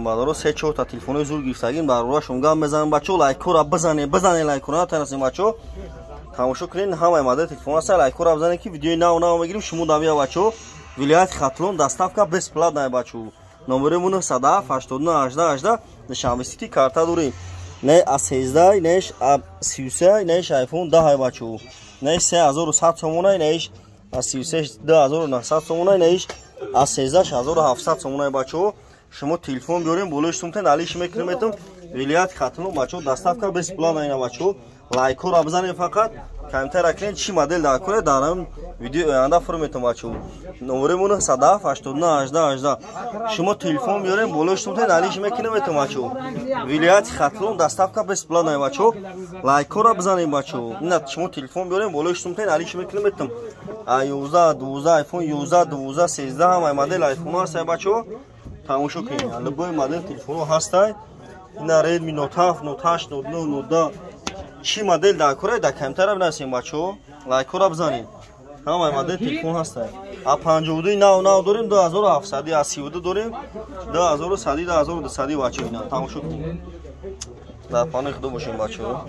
бадаро 3-4 та телефони зур гирифтагин барорашон гам мезанам бачо лайкора базане лайкора танасим бачо тамошо кунед ҳамаи модел телефон аст лайкора базане ки видеои нав мегирим шумо давия бачо вилояти Хатлон доставка бесплатная бачо номеремон 907 89 18 нишанбе сити карта дорем не А13 неш А33 неш iPhone 10 бачо неш 3100 сомонай неш А33 2900 сомонай неш А13 1700 сомонай бачо шумо телефон биёрем болои сумтен алиш мекунем вилояти Хатлон бачо доставка бесплатная бачо лайкора бизанем фақат камтар акнен чи модель дакуре дарам видео оянда фурметам бачо номеремон 907 89 18 шумо телефон биёрем болои сумтен алиш мекунем бачо вилояти Хатлон доставка бесплатная бачо лайкора бизанем бачо ина шумо телефон биёрем болои сумтен алиш мекунем А11 12 iPhone 11 12 13 ҳамаи модель iPhone аст бачо тамошо кунед любой модель телефоно ҳастай ина Redmi Note 7 Note 8 Note 9 Note 10 чи модель дакуре да камтара бинасем бачо лайкора бизанем ҳамаи модель телефон ҳастай А52 нав дорем 2700 А32 дорем 2100 2200 бачо ина тамошо кунед дар панои худо бошем бачо